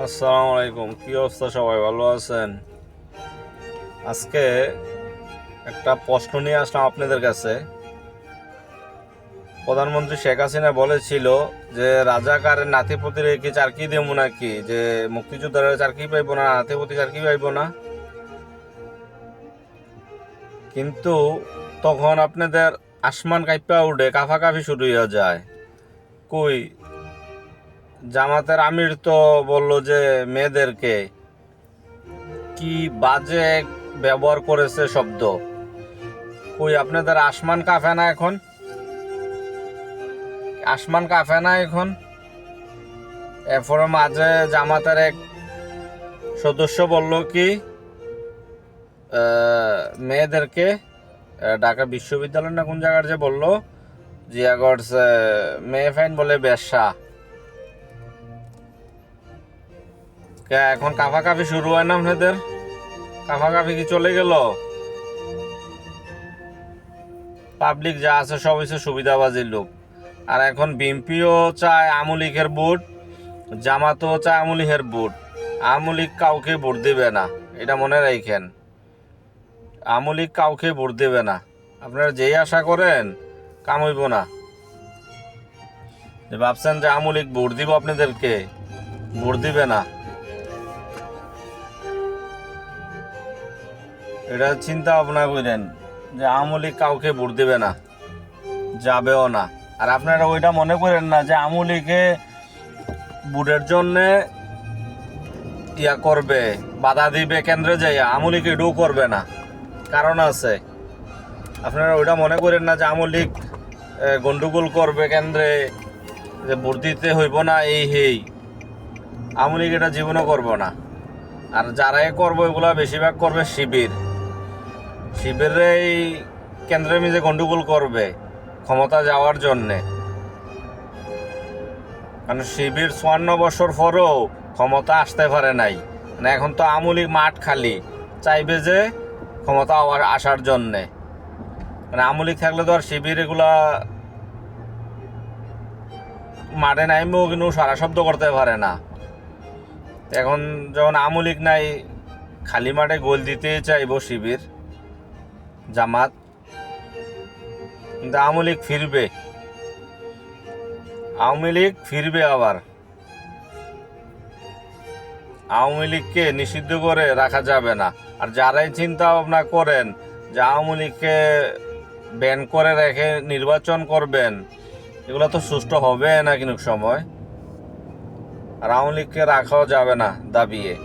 আসসালামু আলাইকুম। কি অবস্থা? সবাই ভালো আছেন? আজকে একটা প্রশ্ন নিয়ে আসলাম আপনাদের কাছে। প্রধানমন্ত্রী শেখ হাসিনা বলেছিল যে রাজাকারের নাতিপুতির কি চাকরি দেবো নাকি, যে মুক্তিযোদ্ধারা চাকরি পাইবো না, নাতিপুতি চাকরি পাইবো না। কিন্তু তখন আপনাদের আসমান কাঁপা উঠে, কাফাকাফি শুরু হয়ে যায়। কই, জামাতের আমির তো বলল যে মেয়েদেরকে কি বাজে ব্যবহার করেছে শব্দ। কই, আপনাদের আসমান কাঁপে না এখন? আসমান কাঁপে না এখন? এরপরে মাঝে জামাতের এক সদস্য বলল কি মেয়েদেরকে ঢাকা বিশ্ববিদ্যালয় না কোন জায়গার যে বলল জিয়া করছে মেয়ে ফাইন বলে বেশ্যা। এখন কাফাকাফি শুরু হয় না আপনাদের? কাফাকাফি কি চলে গেল? পাবলিক যা আছে সব হচ্ছে সুবিধাবাজির লোক। আর এখন বিএনপিও চায় আওয়ামী লীগের ভোট, জামাতও চায় আওয়ামী লীগের ভোট। আওয়ামী লীগ কাউকে ভোট দেবে না, এটা মনে রাখেন। আওয়ামী লীগ কাউকে ভোট দেবে না। আপনারা যেই আশা করেন কাম হইব না। যে ভাবছেন যে আওয়ামী লীগ ভোট দিব আপনাদেরকে, ভোট দিবে না, এটা চিন্তা ভাবনা করেন যে আওয়ামী লীগ কাউকে ভোট দেবে না, যাবেও না। আর আপনারা ওইটা মনে করেন না যে আওয়ামী লীগে ভোটের জন্যে ইয়া করবে, বাধা দিবে কেন্দ্রে যাইয়া। আওয়ামী লীগ এটাও করবে না, কারণ আছে। আপনারা ওইটা মনে করেন না যে আওয়ামী লীগ গন্ডগোল করবে কেন্দ্রে, যে ভোট দিতে হইব না এই হেই। আওয়ামী লীগ এটা জীবনও করবো না। আর যারাই করবো এগুলা বেশিরভাগ করবে শিবির। শিবিরে এই কেন্দ্রের মিজে গন্ডগোল করবে ক্ষমতা যাওয়ার জন্যে। কারণ শিবির ৫৪ বছর পরেও ক্ষমতা আসতে পারে নাই। মানে এখন তো আওয়ামী লীগ মাঠ খালি, চাইবে যে ক্ষমতা আসার জন্যে। মানে আওয়ামী লীগ থাকলে তো আর শিবির এগুলা মাঠে নাইমেও কিন্তু সারা শব্দ করতে পারে না। এখন যখন আওয়ামী লীগ নাই, খালি মাঠে গোল দিতেই চাইব শিবির, জামাত। কিন্তু আওয়ামী লীগ ফিরবে, আওয়ামী লীগ ফিরবে আবার। আওয়ামী লীগকে নিষিদ্ধ করে রাখা যাবে না। আর যারাই চিন্তা ভাবনা করেন যে আওয়ামী লীগকে ব্যান করে রেখে নির্বাচন করবেন, এগুলো তো সুষ্ঠু হবে না কিন্তু সময়। আর আওয়ামী লীগকে রাখাও যাবে না দাবিয়ে।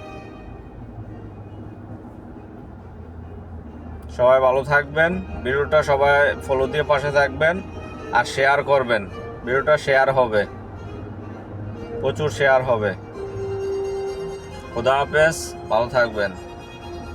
সবাই ভালো থাকবেন। ভিডিওটা সবাই ফলো দিয়ে পাশে থাকবেন আর শেয়ার করবেন। ভিডিওটা শেয়ার হবে, প্রচুর শেয়ার হবে। খুদা হাফেজ, ভালো থাকবেন।